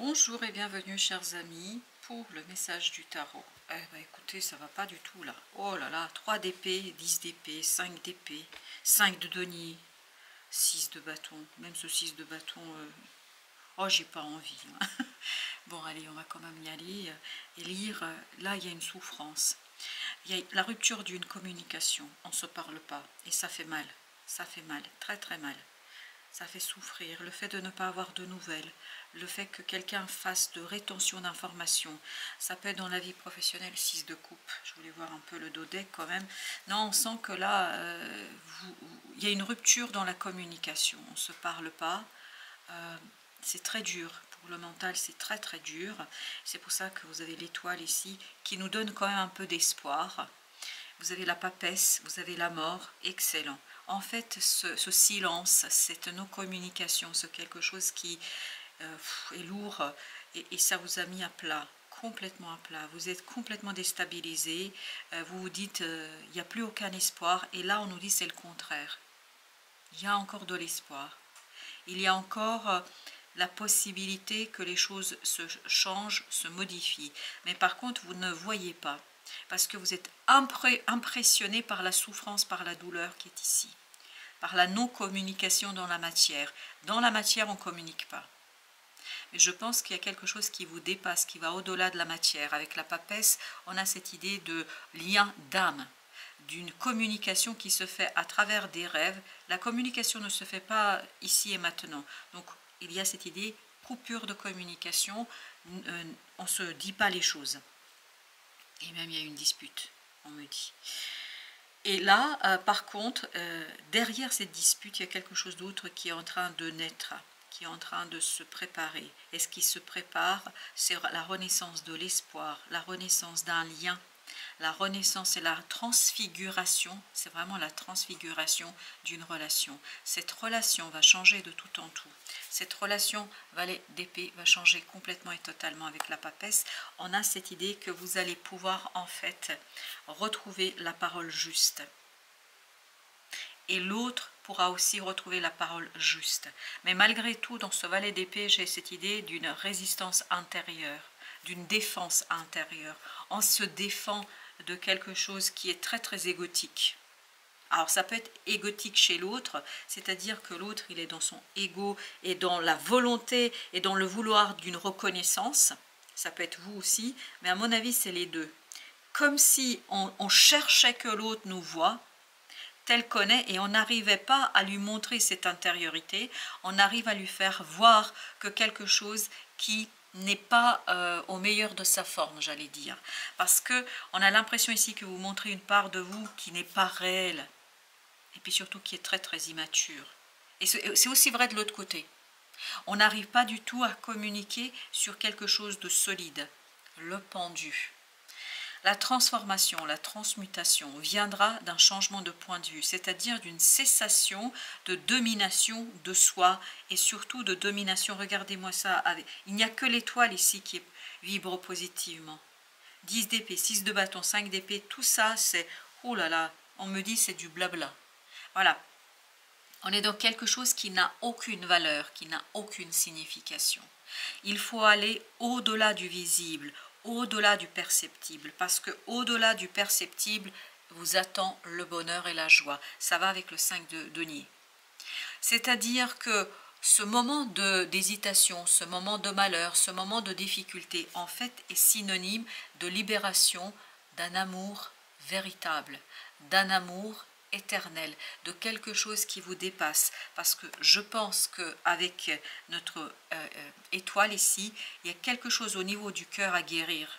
Bonjour et bienvenue chers amis pour le message du tarot. Écoutez, ça va pas du tout là. Oh là là, 3 d'épée, 10 d'épée, 5 d'épée, 5 de denier, 6 de bâton. Même ce 6 de bâton, oh j'ai pas envie. Hein. Bon allez, on va quand même y aller et lire. Là il y a une souffrance. Il y a la rupture d'une communication. On ne se parle pas et ça fait mal. Ça fait mal, très très mal. Ça fait souffrir, le fait de ne pas avoir de nouvelles, le fait que quelqu'un fasse de rétention d'informations. Ça peut être dans la vie professionnelle, 6 de coupe. Je voulais voir un peu le dodec quand même. Non, on sent que là, il y a une rupture dans la communication. On ne se parle pas. C'est très dur. Pour le mental, c'est très très dur. C'est pour ça que vous avez l'étoile ici, qui nous donne quand même un peu d'espoir. Vous avez la papesse, vous avez la mort, excellent. En fait, ce silence, c'est nos communications, c'est quelque chose qui est lourd et ça vous a mis à plat, complètement à plat. Vous êtes complètement déstabilisé, vous vous dites, il n'y a plus aucun espoir. Et là, on nous dit c'est le contraire. Il y a encore de l'espoir. Il y a encore la possibilité que les choses se changent, se modifient. Mais par contre, vous ne voyez pas. Parce que vous êtes impressionné par la souffrance, par la douleur qui est ici. Par la non-communication dans la matière. Dans la matière, on ne communique pas. Mais je pense qu'il y a quelque chose qui vous dépasse, qui va au-delà de la matière. Avec la papesse, on a cette idée de lien d'âme, d'une communication qui se fait à travers des rêves. La communication ne se fait pas ici et maintenant. Donc, il y a cette idée, coupure de communication, on ne se dit pas les choses. Et même il y a une dispute, on me dit. Et là, par contre, derrière cette dispute, il y a quelque chose d'autre qui est en train de naître, qui est en train de se préparer. Et ce qui se prépare, c'est la renaissance de l'espoir, la renaissance d'un lien. La renaissance et la transfiguration, c'est vraiment la transfiguration d'une relation. Cette relation va changer de tout en tout. Cette relation valet d'épée va changer complètement et totalement avec la papesse. On a cette idée que vous allez pouvoir en fait retrouver la parole juste. Et l'autre pourra aussi retrouver la parole juste. Mais malgré tout, dans ce valet d'épée, j'ai cette idée d'une résistance intérieure, d'une défense intérieure. On se défend de quelque chose qui est très très égotique. Alors ça peut être égotique chez l'autre, c'est-à-dire que l'autre il est dans son ego et dans la volonté et dans le vouloir d'une reconnaissance. Ça peut être vous aussi, mais à mon avis c'est les deux. Comme si on cherchait que l'autre nous voie tel qu'on est et on n'arrivait pas à lui montrer cette intériorité, on arrive à lui faire voir que quelque chose qui n'est pas au meilleur de sa forme, j'allais dire. Parce qu'on a l'impression ici que vous montrez une part de vous qui n'est pas réelle. Et puis surtout qui est très très immature. Et c'est aussi vrai de l'autre côté. On n'arrive pas du tout à communiquer sur quelque chose de solide. Le pendu. La transformation, la transmutation viendra d'un changement de point de vue, c'est-à-dire d'une cessation de domination de soi et surtout de domination. Regardez-moi ça, il n'y a que l'étoile ici qui vibre positivement. 10 d'épée, 6 de bâton, 5 d'épée, tout ça c'est, oh là là, on me dit c'est du blabla. Voilà, on est dans quelque chose qui n'a aucune valeur, qui n'a aucune signification. Il faut aller au-delà du visible, au-delà du perceptible, parce que au-delà du perceptible vous attend le bonheur et la joie. Ça va avec le 5 de denier. C'est-à-dire que ce moment d'hésitation, ce moment de malheur, ce moment de difficulté, en fait, est synonyme de libération d'un amour véritable, d'un amour éternel, de quelque chose qui vous dépasse. Parce que je pense qu'avec notre étoile ici, il y a quelque chose au niveau du cœur à guérir.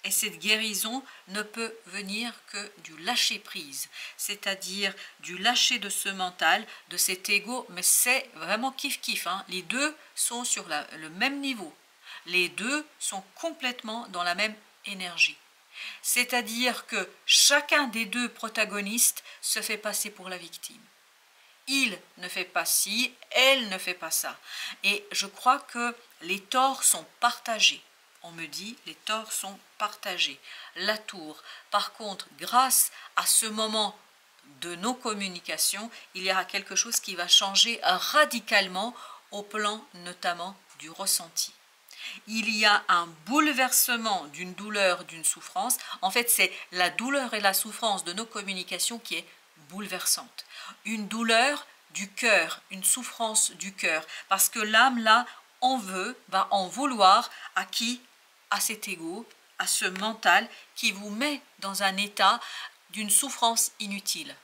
Et cette guérison ne peut venir que du lâcher-prise, c'est-à-dire du lâcher de ce mental, de cet ego, mais c'est vraiment kiff-kiff. Hein. Les deux sont sur le même niveau. Les deux sont complètement dans la même énergie. C'est-à-dire que chacun des deux protagonistes se fait passer pour la victime. Il ne fait pas ci, elle ne fait pas ça. Et je crois que les torts sont partagés. On me dit, les torts sont partagés. La tour, par contre, grâce à ce moment de nos communications, il y aura quelque chose qui va changer radicalement au plan notamment du ressenti. Il y a un bouleversement d'une douleur, d'une souffrance. En fait, c'est la douleur et la souffrance de nos communications qui est bouleversante. Une douleur du cœur, une souffrance du cœur. Parce que l'âme, là, va en vouloir à qui? À cet ego, à ce mental qui vous met dans un état d'une souffrance inutile.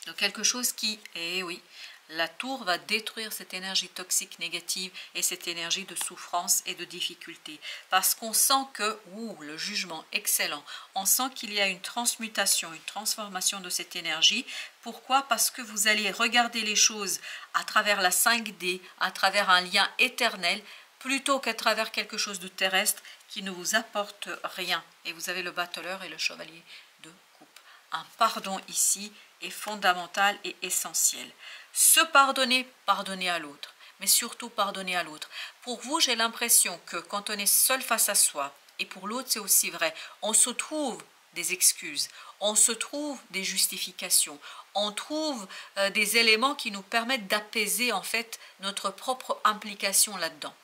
Donc quelque chose qui, eh oui, la tour va détruire cette énergie toxique négative et cette énergie de souffrance et de difficulté. Parce qu'on sent que, le jugement excellent, on sent qu'il y a une transmutation, une transformation de cette énergie. Pourquoi? Parce que vous allez regarder les choses à travers la 5D, à travers un lien éternel, plutôt qu'à travers quelque chose de terrestre qui ne vous apporte rien. Et vous avez le battleur et le chevalier de coupe. Un pardon ici est fondamental et essentiel. Se pardonner, pardonner à l'autre, mais surtout pardonner à l'autre. Pour vous, j'ai l'impression que quand on est seul face à soi, et pour l'autre c'est aussi vrai, on se trouve des excuses, on se trouve des justifications, on trouve des éléments qui nous permettent d'apaiser en fait notre propre implication là-dedans.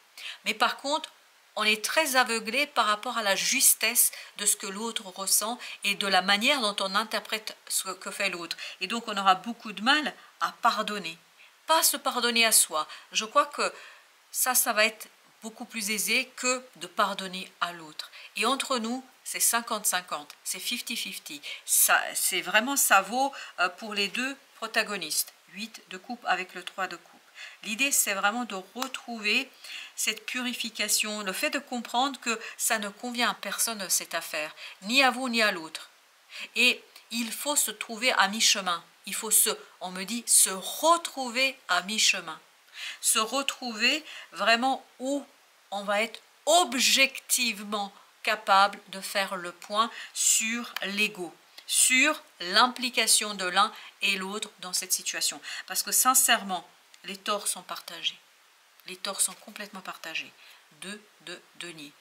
Mais par contre, on est très aveuglé par rapport à la justesse de ce que l'autre ressent et de la manière dont on interprète ce que fait l'autre. Et donc on aura beaucoup de mal à pardonner. Pas se pardonner à soi. Je crois que ça va être beaucoup plus aisé que de pardonner à l'autre. Et entre nous, c'est 50-50, c'est 50-50. C'est vraiment, ça vaut pour les deux protagonistes. 8 de coupe avec le 3 de coupe. L'idée, c'est vraiment de retrouver cette purification, le fait de comprendre que ça ne convient à personne cette affaire, ni à vous ni à l'autre. Et il faut se trouver à mi-chemin. Il faut on me dit, se retrouver à mi-chemin. Se retrouver vraiment où on va être objectivement capable de faire le point sur l'ego, sur l'implication de l'un et l'autre dans cette situation. Parce que sincèrement, les torts sont partagés. Les torts sont complètement partagés. De Denis.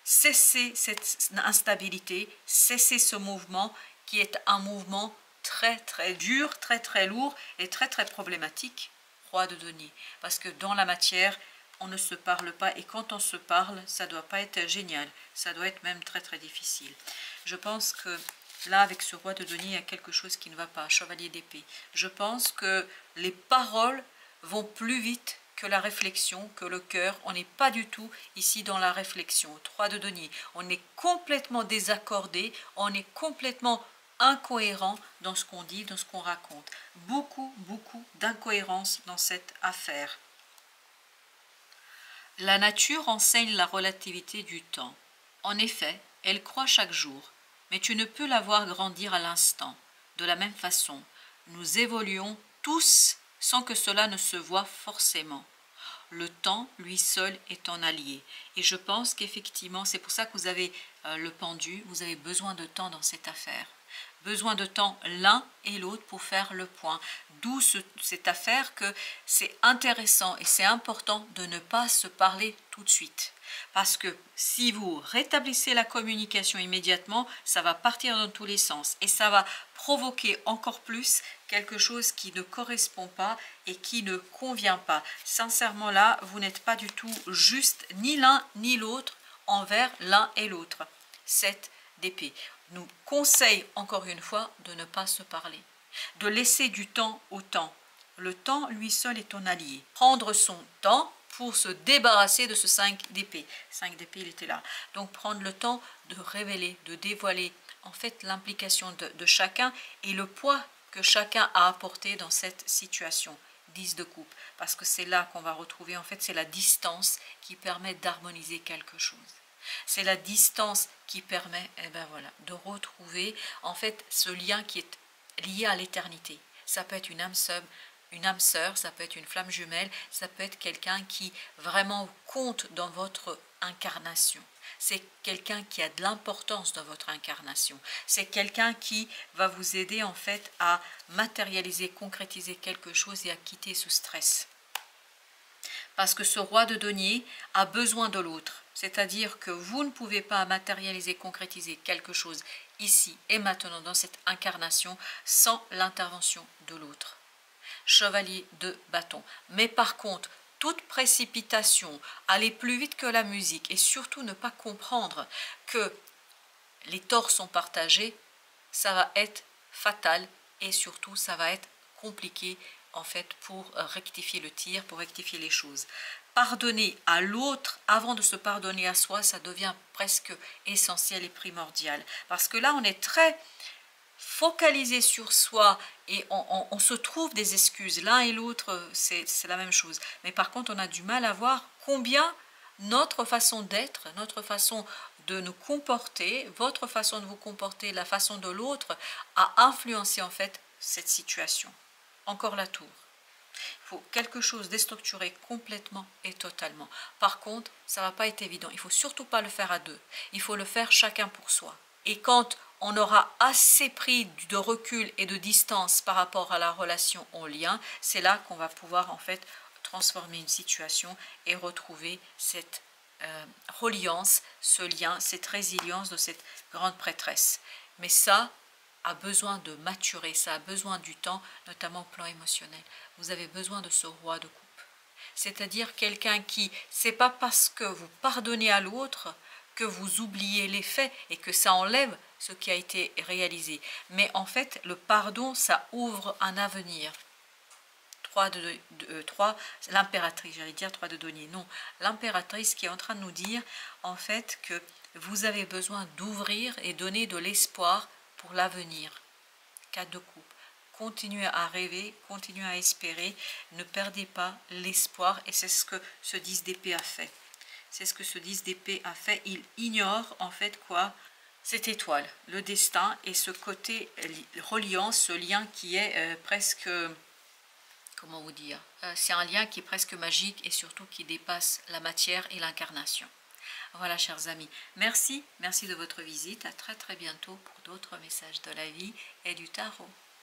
Cessez cette instabilité, cessez ce mouvement qui est un mouvement très très dur, très très lourd et très très problématique. Roi de Denis. Parce que dans la matière, on ne se parle pas et quand on se parle, ça ne doit pas être génial. Ça doit être même très très difficile. Je pense que là, avec ce roi de Denis, il y a quelque chose qui ne va pas. Chevalier d'épée. Je pense que les paroles vont plus vite que la réflexion, que le cœur. On n'est pas du tout ici dans la réflexion. 3 de denier. On est complètement désaccordé, on est complètement incohérent dans ce qu'on dit, dans ce qu'on raconte. Beaucoup d'incohérence dans cette affaire. La nature enseigne la relativité du temps. En effet, elle croît chaque jour, mais tu ne peux la voir grandir à l'instant. De la même façon, nous évoluons tous sans que cela ne se voie forcément. Le temps, lui seul, est en allié. Et je pense qu'effectivement, c'est pour ça que vous avez le pendu, vous avez besoin de temps dans cette affaire. Besoin de temps l'un et l'autre pour faire le point. D'où cette affaire que c'est intéressant et c'est important de ne pas se parler tout de suite. Parce que si vous rétablissez la communication immédiatement, ça va partir dans tous les sens. Et ça va provoquer encore plus quelque chose qui ne correspond pas et qui ne convient pas. Sincèrement là, vous n'êtes pas du tout juste ni l'un ni l'autre envers l'un et l'autre. 7 d'épée nous conseille encore une fois de ne pas se parler, de laisser du temps au temps. Le temps, lui seul, est ton allié. Prendre son temps pour se débarrasser de ce 5 d'épée. 5 d'épée, il était là. Donc prendre le temps de révéler, de dévoiler en fait l'implication de chacun et le poids que chacun a apporté dans cette situation. 10 de coupe, parce que c'est là qu'on va retrouver, en fait, c'est la distance qui permet d'harmoniser quelque chose. C'est la distance qui permet de retrouver en fait ce lien qui est lié à l'éternité. Ça peut être une âme sœur, ça peut être une flamme jumelle, ça peut être quelqu'un qui vraiment compte dans votre incarnation. C'est quelqu'un qui a de l'importance dans votre incarnation. C'est quelqu'un qui va vous aider en fait à matérialiser, concrétiser quelque chose et à quitter ce stress. Parce que ce roi de denier a besoin de l'autre. C'est-à-dire que vous ne pouvez pas matérialiser, concrétiser quelque chose ici et maintenant dans cette incarnation sans l'intervention de l'autre. Chevalier de bâton. Mais par contre, toute précipitation, aller plus vite que la musique et surtout ne pas comprendre que les torts sont partagés, ça va être fatal et surtout ça va être compliqué en fait pour rectifier le tir, pour rectifier les choses. Pardonner à l'autre avant de se pardonner à soi, ça devient presque essentiel et primordial. Parce que là, on est très focalisé sur soi et on se trouve des excuses. L'un et l'autre, c'est la même chose. Mais par contre, on a du mal à voir combien notre façon d'être, notre façon de nous comporter, votre façon de vous comporter, la façon de l'autre, a influencé en fait cette situation. Encore la tour. Il faut quelque chose déstructuré complètement et totalement. Par contre, ça ne va pas être évident. Il ne faut surtout pas le faire à deux. Il faut le faire chacun pour soi. Et quand on aura assez pris de recul et de distance par rapport à la relation en lien, c'est là qu'on va pouvoir en fait transformer une situation et retrouver cette reliance, ce lien, cette résilience de cette grande prêtresse. Mais ça a besoin de maturer, ça a besoin du temps, notamment au plan émotionnel. Vous avez besoin de ce roi de coupe. C'est-à-dire quelqu'un qui, c'est pas parce que vous pardonnez à l'autre que vous oubliez les faits et que ça enlève ce qui a été réalisé. Mais en fait, le pardon, ça ouvre un avenir. 3, l'impératrice, j'allais dire 3 de denier, non, l'impératrice qui est en train de nous dire en fait que vous avez besoin d'ouvrir et donner de l'espoir pour l'avenir. 4 de coupe, continuez à rêver, continuez à espérer, ne perdez pas l'espoir et c'est ce que ce 10 d'épée a fait. C'est ce que ce 10 d'épée a fait, il ignore en fait quoi? Cette étoile, le destin et ce côté reliant, ce lien qui est presque... Comment vous dire, c'est un lien qui est presque magique et surtout qui dépasse la matière et l'incarnation. Voilà, chers amis, merci de votre visite. À très bientôt pour d'autres messages de la vie et du tarot.